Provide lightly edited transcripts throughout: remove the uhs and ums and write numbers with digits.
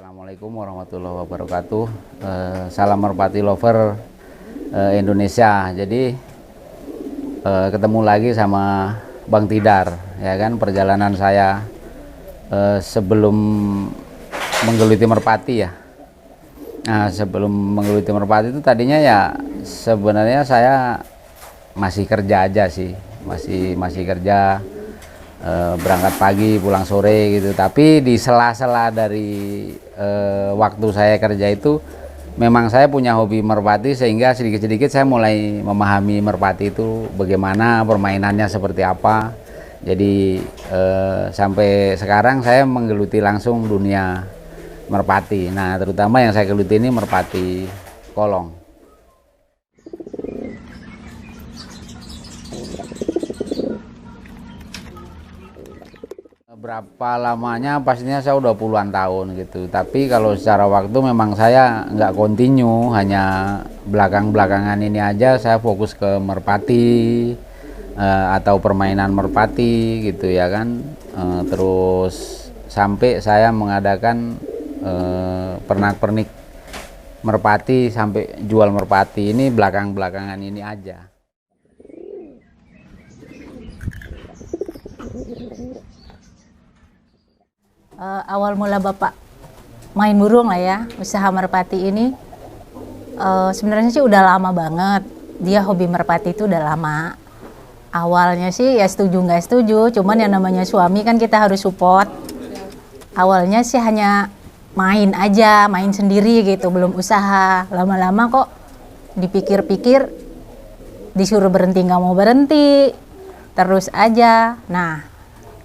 Assalamualaikum warahmatullahi wabarakatuh. Salam merpati lover Indonesia. Jadi ketemu lagi sama Bang Tidar, ya kan, perjalanan saya sebelum menggeluti merpati ya. Nah, sebelum menggeluti merpati itu tadinya ya sebenarnya saya masih kerja aja sih, masih kerja. Berangkat pagi pulang sore gitu, tapi di sela-sela dari waktu saya kerja itu memang saya punya hobi merpati, sehingga sedikit-sedikit saya mulai memahami merpati itu bagaimana permainannya, seperti apa. Jadi sampai sekarang saya menggeluti langsung dunia merpati. Nah, terutama yang saya geluti ini merpati kolong. Berapa lamanya pastinya saya udah puluhan tahun gitu, tapi kalau secara waktu memang saya nggak kontinu, hanya belakangan ini aja saya fokus ke merpati atau permainan merpati gitu ya kan. Terus sampai saya mengadakan pernak-pernik merpati, sampai jual merpati, ini belakangan ini aja. Awal mula Bapak main burung lah ya, usaha merpati ini sebenarnya sih udah lama banget. Dia hobi merpati itu udah lama. Awalnya sih ya setuju nggak setuju, cuman yang namanya suami kan kita harus support. Awalnya sih hanya main aja, main sendiri gitu, belum usaha. Lama-lama kok dipikir-pikir, disuruh berhenti nggak mau berhenti, terus aja. Nah,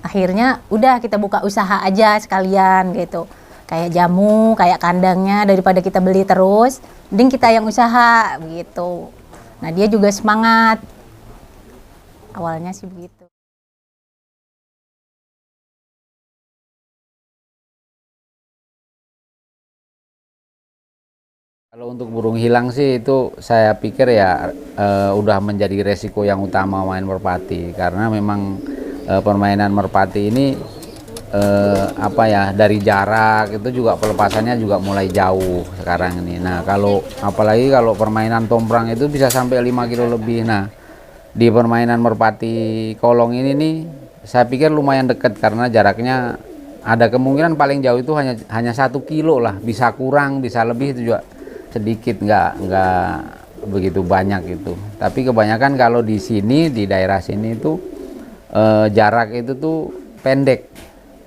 akhirnya udah kita buka usaha aja sekalian gitu, kayak jamu, kayak kandangnya, daripada kita beli terus, mending kita yang usaha gitu. Nah, dia juga semangat, awalnya sih begitu. Kalau untuk burung hilang sih itu saya pikir ya udah menjadi resiko yang utama main merpati, karena memang permainan merpati ini apa ya, dari jarak itu juga pelepasannya juga mulai jauh sekarang ini. Nah, kalau apalagi kalau permainan tomprang itu bisa sampai 5 kilo lebih. Nah, di permainan merpati kolong ini nih saya pikir lumayan dekat, karena jaraknya ada kemungkinan paling jauh itu hanya 1 kilo lah, bisa kurang bisa lebih, itu juga sedikit, nggak begitu banyak itu. Tapi kebanyakan kalau di sini, di daerah sini itu jarak itu tuh pendek,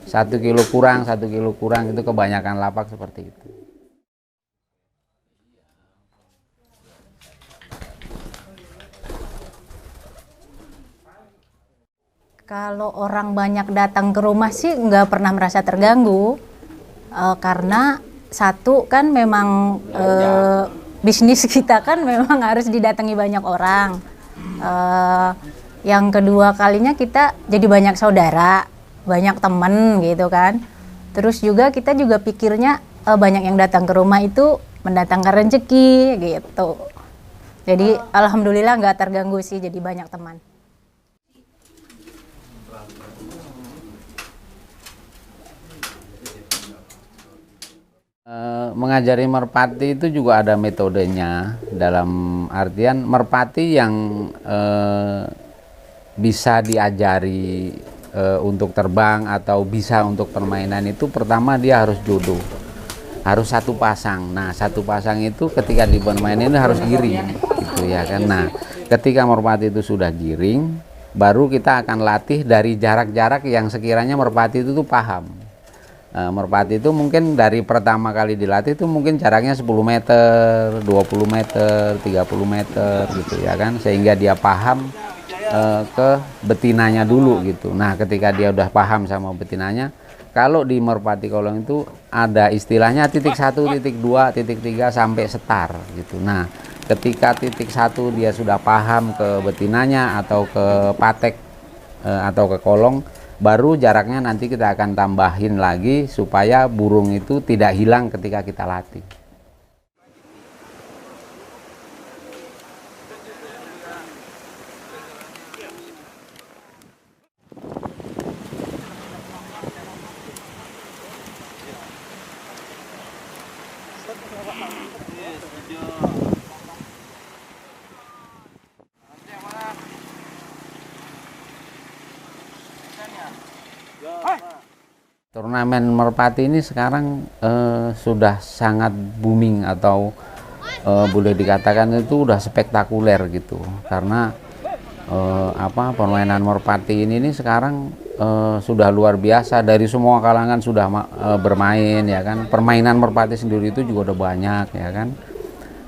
1 kilo kurang, 1 kilo kurang, itu kebanyakan lapak seperti itu. Kalau orang banyak datang ke rumah sih nggak pernah merasa terganggu, karena satu kan memang bisnis kita kan memang harus didatangi banyak orang. Yang kedua kalinya kita jadi banyak saudara, banyak temen gitu kan. Terus juga kita juga pikirnya banyak yang datang ke rumah itu mendatangkan rezeki gitu. Jadi alhamdulillah nggak terganggu sih, jadi banyak teman. Mengajari merpati itu juga ada metodenya, dalam artian merpati yang bisa diajari untuk terbang atau bisa untuk permainan itu, pertama dia harus jodoh, harus satu pasang. Nah, satu pasang itu ketika di permainan ini harus giring gitu ya kan. Nah, ketika merpati itu sudah giring, baru kita akan latih dari jarak-jarak yang sekiranya merpati itu tuh paham. Merpati itu mungkin dari pertama kali dilatih itu mungkin jaraknya 10 meter, 20 meter, 30 meter gitu ya kan, sehingga dia paham ke betinanya dulu gitu. Nah, ketika dia udah paham sama betinanya, kalau di merpati kolong itu ada istilahnya titik 1, titik 2, titik 3 sampai setar gitu. Nah, ketika titik 1 dia sudah paham ke betinanya atau ke patek atau ke kolong, baru jaraknya nanti kita akan tambahin lagi supaya burung itu tidak hilang ketika kita latih. Turnamen merpati ini sekarang sudah sangat booming atau boleh dikatakan itu udah spektakuler gitu, karena permainan merpati ini sekarang sudah luar biasa, dari semua kalangan sudah bermain ya kan. Permainan merpati sendiri itu juga udah banyak ya kan.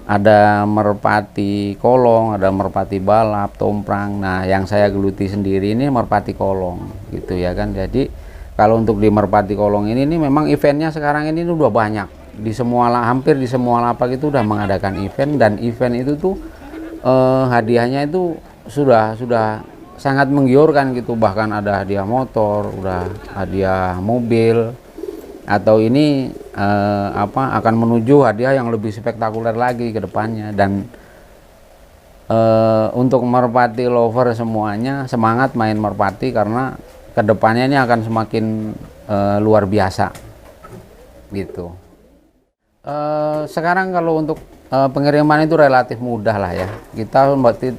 Ada merpati kolong, ada merpati balap, tomprang. Nah, yang saya geluti sendiri ini merpati kolong gitu ya kan. Jadi kalau untuk di merpati kolong ini memang eventnya sekarang ini udah banyak. Di hampir di semua lapak itu udah mengadakan event, dan event itu tuh hadiahnya itu sudah sangat menggiurkan gitu. Bahkan ada hadiah motor, udah hadiah mobil, atau ini akan menuju hadiah yang lebih spektakuler lagi ke depannya. Dan untuk merpati lover semuanya semangat main merpati, karena kedepannya ini akan semakin luar biasa gitu. Sekarang kalau untuk pengiriman itu relatif mudah lah ya.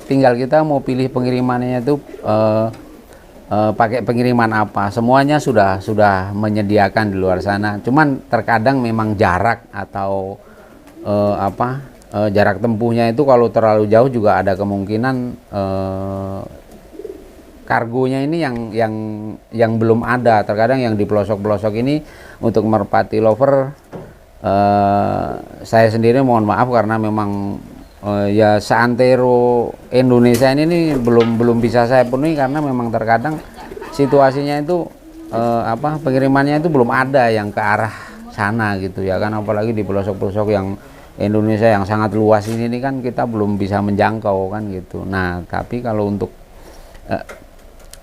Tinggal kita mau pilih pengirimannya itu pakai pengiriman apa. Semuanya sudah menyediakan di luar sana. Cuman terkadang memang jarak atau jarak tempuhnya itu kalau terlalu jauh juga ada kemungkinan kargonya ini yang belum ada. Terkadang yang di pelosok-pelosok ini untuk merpati lover, saya sendiri mohon maaf karena memang ya seantero Indonesia ini belum bisa saya penuhi, karena memang terkadang situasinya itu pengirimannya itu belum ada yang ke arah sana gitu ya kan. Apalagi di pelosok-pelosok yang Indonesia yang sangat luas ini kan kita belum bisa menjangkau kan gitu. Nah, tapi kalau untuk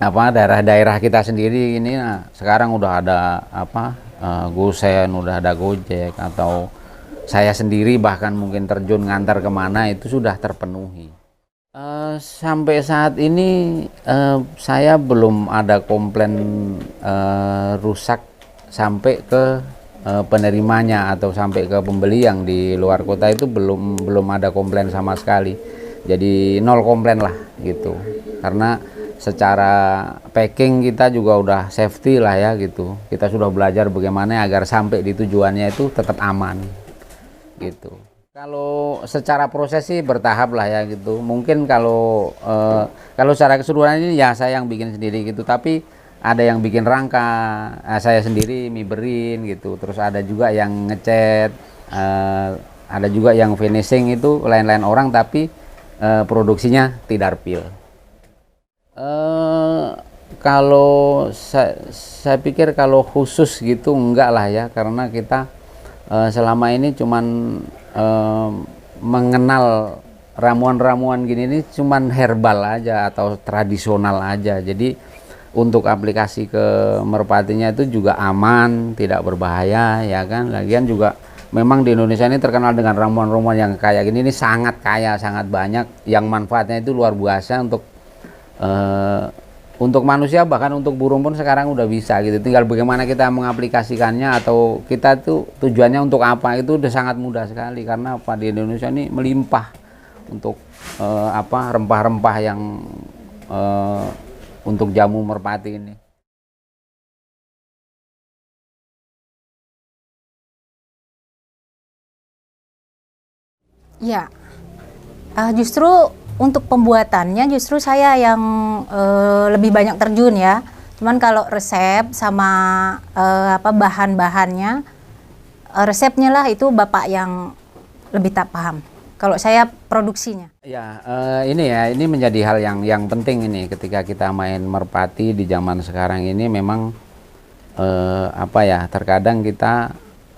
daerah-daerah kita sendiri ini, nah, sekarang udah ada Gosen, udah ada Gojek, atau saya sendiri bahkan mungkin terjun ngantar kemana itu sudah terpenuhi. Sampai saat ini saya belum ada komplain rusak sampai ke penerimanya atau sampai ke pembeli yang di luar kota. Itu belum ada komplain sama sekali. Jadi 0 komplain lah gitu, karena secara packing kita juga udah safety lah ya gitu. Kita sudah belajar bagaimana agar sampai di tujuannya itu tetap aman gitu. Kalau secara proses sih bertahap lah ya gitu. Mungkin kalau secara keseluruhan ini ya saya yang bikin sendiri gitu, tapi ada yang bikin rangka, saya sendiri miberin gitu. Terus ada juga yang ngecat, ada juga yang finishing itu lain-lain orang, tapi produksinya Tidarpil. Kalau saya pikir kalau khusus gitu enggak lah ya, karena kita selama ini cuman mengenal ramuan-ramuan gini ini cuman herbal aja atau tradisional aja. Jadi untuk aplikasi ke merpatinya itu juga aman, tidak berbahaya ya kan. Lagian juga memang di Indonesia ini terkenal dengan ramuan-ramuan yang kayak gini, ini sangat kaya, sangat banyak, yang manfaatnya itu luar biasa untuk manusia, bahkan untuk burung pun sekarang udah bisa gitu. Tinggal bagaimana kita mengaplikasikannya, atau kita tuh tujuannya untuk apa, itu udah sangat mudah sekali. Karena di Indonesia ini melimpah untuk rempah-rempah yang untuk jamu merpati ini. Ya, justru untuk pembuatannya justru saya yang lebih banyak terjun ya. Cuman kalau resep sama bahan-bahannya, resepnya lah itu Bapak yang lebih tak paham. Kalau saya produksinya. Ya, ini menjadi hal yang penting ini ketika kita main merpati di zaman sekarang ini. Memang terkadang kita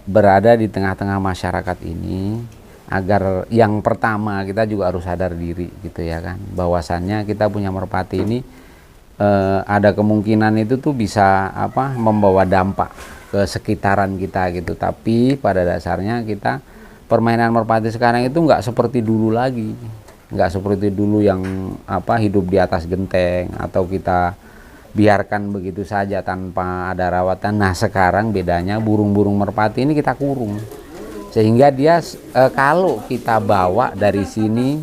berada di tengah-tengah masyarakat ini. Agar yang pertama kita juga harus sadar diri gitu ya kan, bahwasannya kita punya merpati ini ada kemungkinan itu tuh bisa membawa dampak ke sekitaran kita gitu. Tapi pada dasarnya kita permainan merpati sekarang itu nggak seperti dulu lagi, nggak seperti dulu yang hidup di atas genteng atau kita biarkan begitu saja tanpa ada rawatan. Nah, sekarang bedanya burung-burung merpati ini kita kurung. Sehingga dia kalau kita bawa dari sini,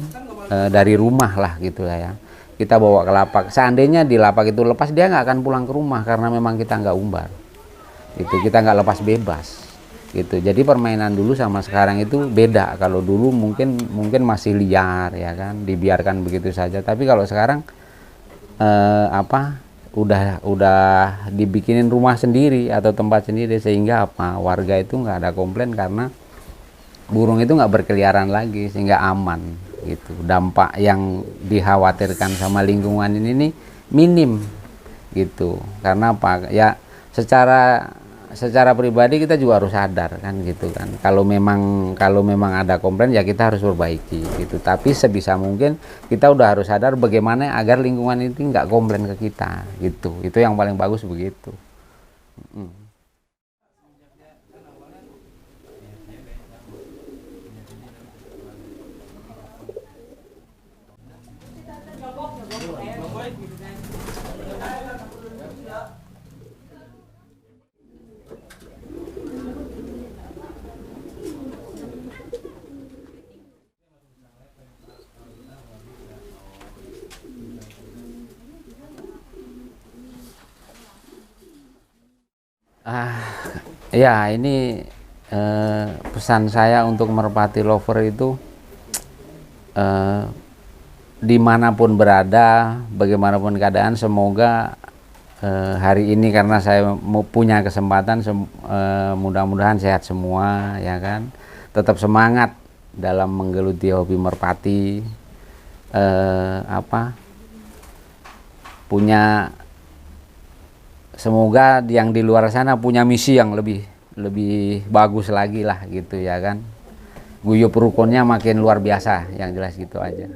dari rumah lah gitu ya, kita bawa ke lapak. Seandainya di lapak itu lepas, dia nggak akan pulang ke rumah karena memang kita nggak umbar. Itu kita nggak lepas bebas. Gitu. Jadi permainan dulu sama sekarang itu beda. Kalau dulu mungkin masih liar ya kan, dibiarkan begitu saja. Tapi kalau sekarang udah dibikinin rumah sendiri atau tempat sendiri, sehingga warga itu nggak ada komplain karena burung itu nggak berkeliaran lagi, sehingga aman gitu. Dampak yang dikhawatirkan sama lingkungan ini nih minim gitu. Karena apa ya, secara pribadi kita juga harus sadar kan gitu kan, kalau memang ada komplain ya kita harus perbaiki gitu. Tapi sebisa mungkin kita udah harus sadar bagaimana agar lingkungan ini nggak komplain ke kita gitu. Itu yang paling bagus begitu. Ya ini pesan saya untuk merpati lover itu, dimanapun berada, bagaimanapun keadaan, semoga hari ini karena saya punya kesempatan, mudah-mudahan sehat semua ya kan, tetap semangat dalam menggeluti hobi merpati, semoga yang di luar sana punya misi yang lebih bagus lagi lah gitu ya kan. Guyup rukunnya makin luar biasa, yang jelas gitu aja.